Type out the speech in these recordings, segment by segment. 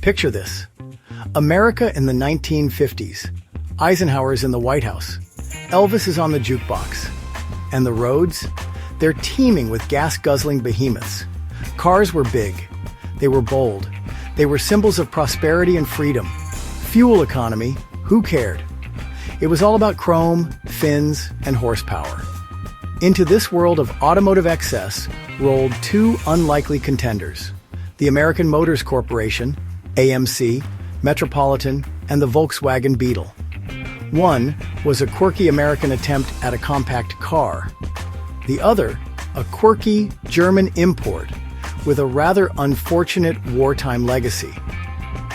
Picture this. America in the 1950s. Eisenhower's in the White House. Elvis is on the jukebox. And the roads? They're teeming with gas-guzzling behemoths. Cars were big. They were bold. They were symbols of prosperity and freedom. Fuel economy, who cared? It was all about chrome, fins, and horsepower. Into this world of automotive excess rolled two unlikely contenders: the American Motors Corporation, AMC, Metropolitan, and the Volkswagen Beetle. One was a quirky American attempt at a compact car. The other, a quirky German import with a rather unfortunate wartime legacy.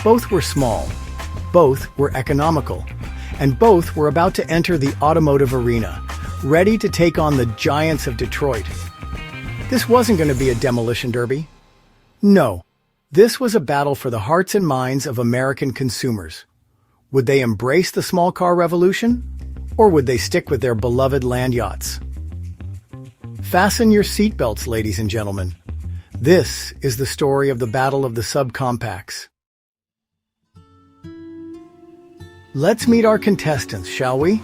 Both were small, both were economical, and both were about to enter the automotive arena, ready to take on the giants of Detroit. This wasn't going to be a demolition derby. No, this was a battle for the hearts and minds of American consumers. Would they embrace the small car revolution, or would they stick with their beloved land yachts? Fasten your seatbelts, ladies and gentlemen. This is the story of the battle of the subcompacts. Let's meet our contestants, shall we?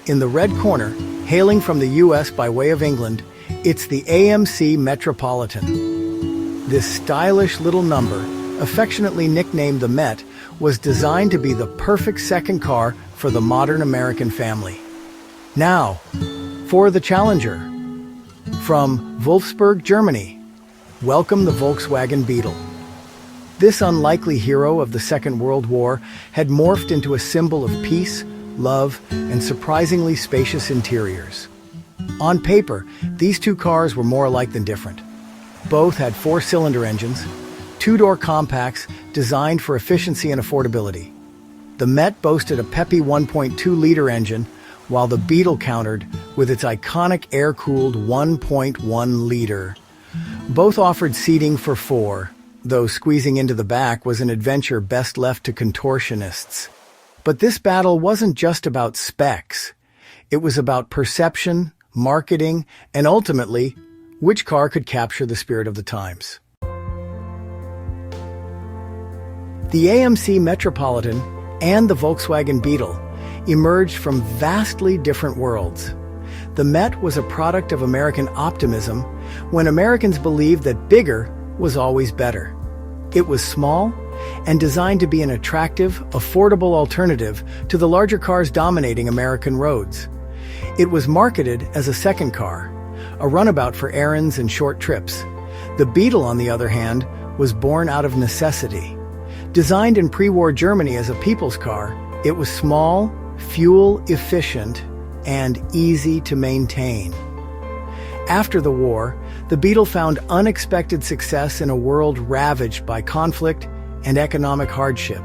In the red corner, hailing from the US by way of England, it's the AMC Metropolitan. This stylish little number, affectionately nicknamed the Met, was designed to be the perfect second car for the modern American family. Now, for the challenger. From Wolfsburg, Germany, welcome the Volkswagen Beetle. This unlikely hero of the Second World War had morphed into a symbol of peace, love, and surprisingly spacious interiors. On paper, these two cars were more alike than different. Both had four-cylinder engines, two-door compacts designed for efficiency and affordability. The Met boasted a peppy 1.2-liter engine, while the Beetle countered with its iconic air-cooled 1.1-liter. Both offered seating for four, though squeezing into the back was an adventure best left to contortionists. But this battle wasn't just about specs. It was about perception, marketing, and ultimately, which car could capture the spirit of the times. The AMC Metropolitan and the Volkswagen Beetle emerged from vastly different worlds. The Met was a product of American optimism when Americans believed that bigger was always better. It was small and designed to be an attractive, affordable alternative to the larger cars dominating American roads. It was marketed as a second car, a runabout for errands and short trips. The Beetle, on the other hand, was born out of necessity. Designed in pre-war Germany as a people's car, it was small, fuel-efficient, and easy to maintain. After the war, the Beetle found unexpected success in a world ravaged by conflict and economic hardship.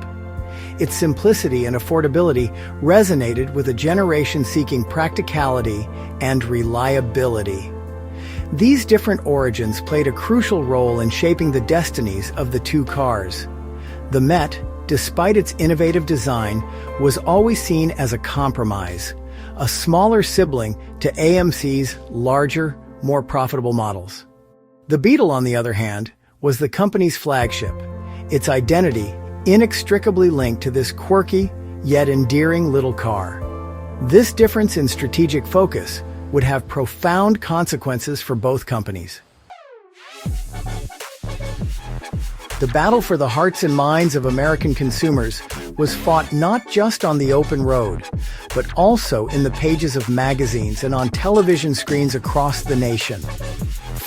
Its simplicity and affordability resonated with a generation seeking practicality and reliability. These different origins played a crucial role in shaping the destinies of the two cars. The Met, despite its innovative design, was always seen as a compromise, a smaller sibling to AMC's larger, more profitable models. The Beetle, on the other hand, was the company's flagship, its identity inextricably linked to this quirky yet endearing little car. This difference in strategic focus would have profound consequences for both companies. The battle for the hearts and minds of American consumers was fought not just on the open road, but also in the pages of magazines and on television screens across the nation.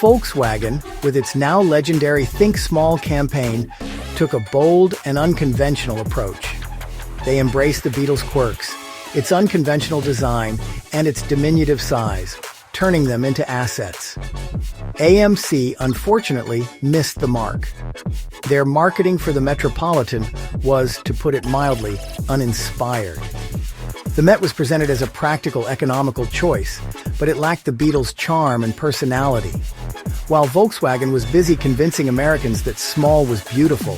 Volkswagen, with its now legendary Think Small campaign, took a bold and unconventional approach. They embraced the Beetle's quirks, its unconventional design, and its diminutive size, turning them into assets. AMC, unfortunately, missed the mark. Their marketing for the Metropolitan was, to put it mildly, uninspired. The Met was presented as a practical, economical choice, but it lacked the Beetle's charm and personality. While Volkswagen was busy convincing Americans that small was beautiful,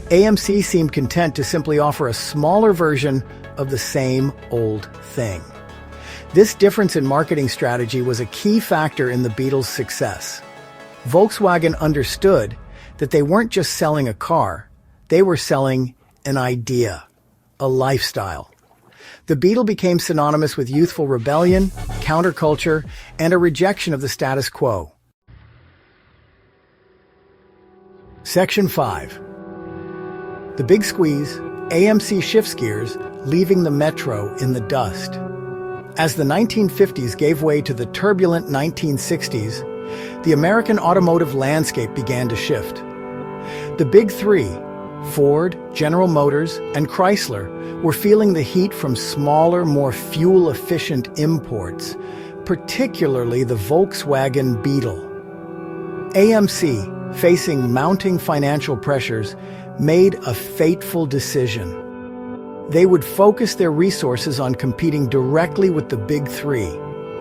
AMC seemed content to simply offer a smaller version of the same old thing. This difference in marketing strategy was a key factor in the Beetle's success. Volkswagen understood that they weren't just selling a car, They were selling an idea, a lifestyle. The Beetle became synonymous with youthful rebellion, counterculture, and a rejection of the status quo. Section 5. The Big Squeeze, AMC shifts gears, leaving the Metro in the dust. As the 1950s gave way to the turbulent 1960s, the American automotive landscape began to shift. The Big Three, Ford, General Motors, and Chrysler, were feeling the heat from smaller, more fuel-efficient imports, particularly the Volkswagen Beetle. AMC, facing mounting financial pressures, made a fateful decision. They would focus their resources on competing directly with the Big Three,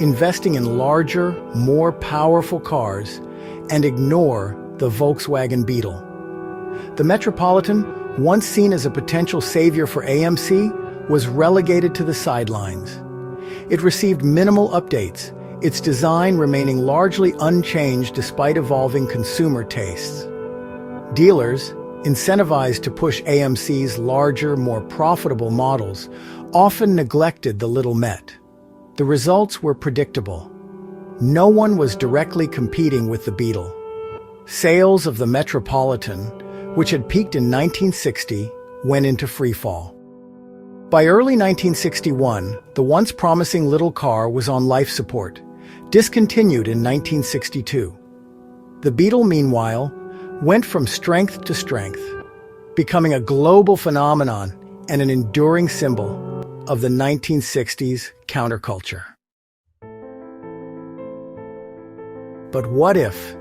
investing in larger, more powerful cars, and ignore the Volkswagen Beetle. The Metropolitan, once seen as a potential savior for AMC, was relegated to the sidelines. It received minimal updates, its design remaining largely unchanged despite evolving consumer tastes. Dealers, incentivized to push AMC's larger, more profitable models, often neglected the Little Met. The results were predictable. No one was directly competing with the Beetle. Sales of the Metropolitan, which had peaked in 1960, went into freefall. By early 1961, the once promising little car was on life support, discontinued in 1962. The Beetle, meanwhile, went from strength to strength, becoming a global phenomenon and an enduring symbol of the 1960s counterculture. But what if,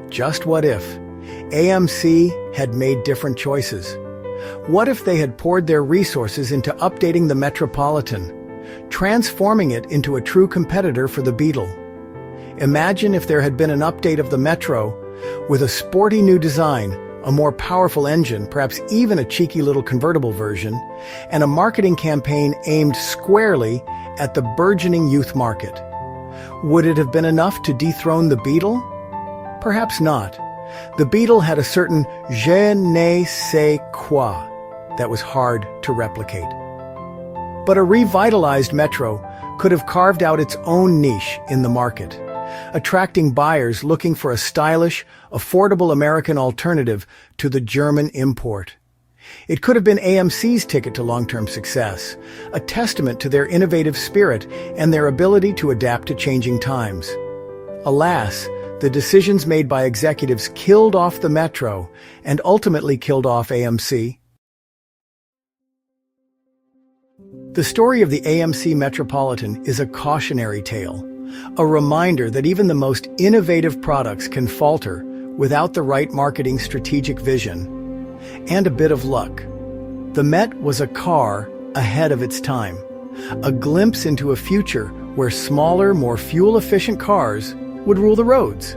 just what if, AMC had made different choices? What if they had poured their resources into updating the Metropolitan, transforming it into a true competitor for the Beetle? Imagine if there had been an update of the Metro with a sporty new design, a more powerful engine, perhaps even a cheeky little convertible version, and a marketing campaign aimed squarely at the burgeoning youth market. Would it have been enough to dethrone the Beetle? Perhaps not. The Beetle had a certain je ne sais quoi that was hard to replicate. But a revitalized Metro could have carved out its own niche in the market, attracting buyers looking for a stylish, affordable American alternative to the German import. It could have been AMC's ticket to long-term success, a testament to their innovative spirit and their ability to adapt to changing times. Alas, the decisions made by executives killed off the Metro and ultimately killed off AMC. The story of the AMC Metropolitan is a cautionary tale, a reminder that even the most innovative products can falter without the right marketing strategic vision and a bit of luck. The Met was a car ahead of its time, a glimpse into a future where smaller, more fuel-efficient cars would rule the roads.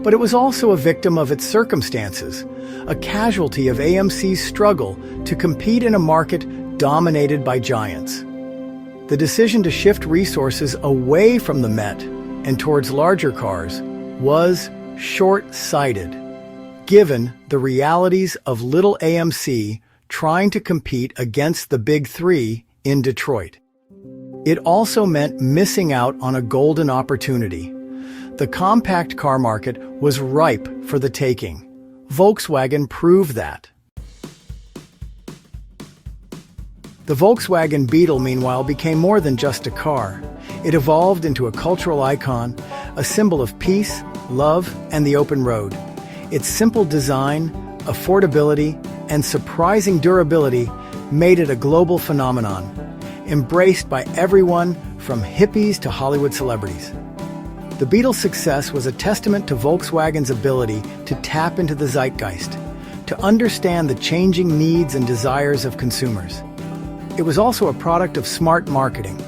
But it was also a victim of its circumstances, a casualty of AMC's struggle to compete in a market dominated by giants. The decision to shift resources away from the Met and towards larger cars was short-sighted, given the realities of little AMC trying to compete against the Big Three in Detroit. It also meant missing out on a golden opportunity. The compact car market was ripe for the taking. Volkswagen proved that. The Volkswagen Beetle, meanwhile, became more than just a car. It evolved into a cultural icon, a symbol of peace, love, and the open road. Its simple design, affordability, and surprising durability made it a global phenomenon, embraced by everyone from hippies to Hollywood celebrities. The Beetle's success was a testament to Volkswagen's ability to tap into the zeitgeist, to understand the changing needs and desires of consumers. It was also a product of smart marketing,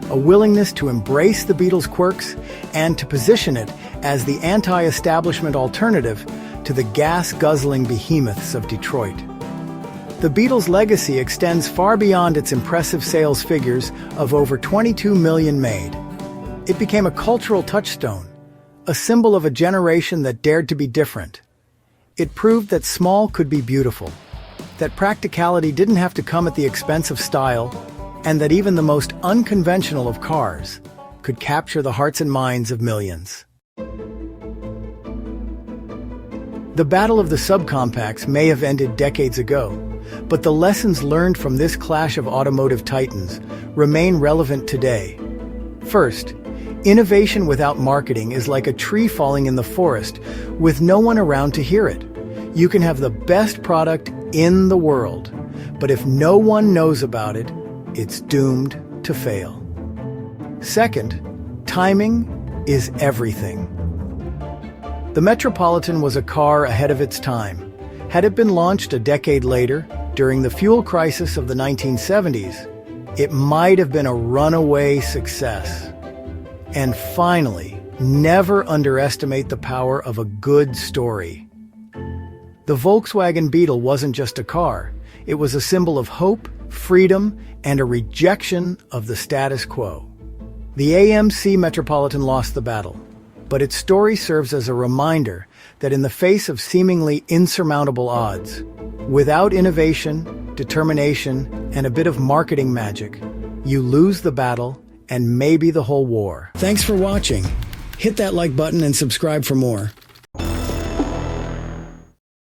a willingness to embrace the Beetle's quirks and to position it as the anti-establishment alternative to the gas-guzzling behemoths of Detroit. The Beetle's legacy extends far beyond its impressive sales figures of over 22 million made. It became a cultural touchstone, a symbol of a generation that dared to be different. It proved that small could be beautiful. that practicality didn't have to come at the expense of style, and that even the most unconventional of cars could capture the hearts and minds of millions. The battle of the subcompacts may have ended decades ago, but the lessons learned from this clash of automotive titans remain relevant today. First, innovation without marketing is like a tree falling in the forest with no one around to hear it. You can have the best product in the world, but if no one knows about it, it's doomed to fail. Second, timing is everything. The Metropolitan was a car ahead of its time. Had it been launched a decade later, during the fuel crisis of the 1970s, it might have been a runaway success. And finally, never underestimate the power of a good story. The Volkswagen Beetle wasn't just a car. It was a symbol of hope, freedom, and a rejection of the status quo. The AMC Metropolitan lost the battle, but its story serves as a reminder that in the face of seemingly insurmountable odds, without innovation, determination, and a bit of marketing magic, you lose the battle and maybe the whole war. Thanks for watching. Hit that like button and subscribe for more.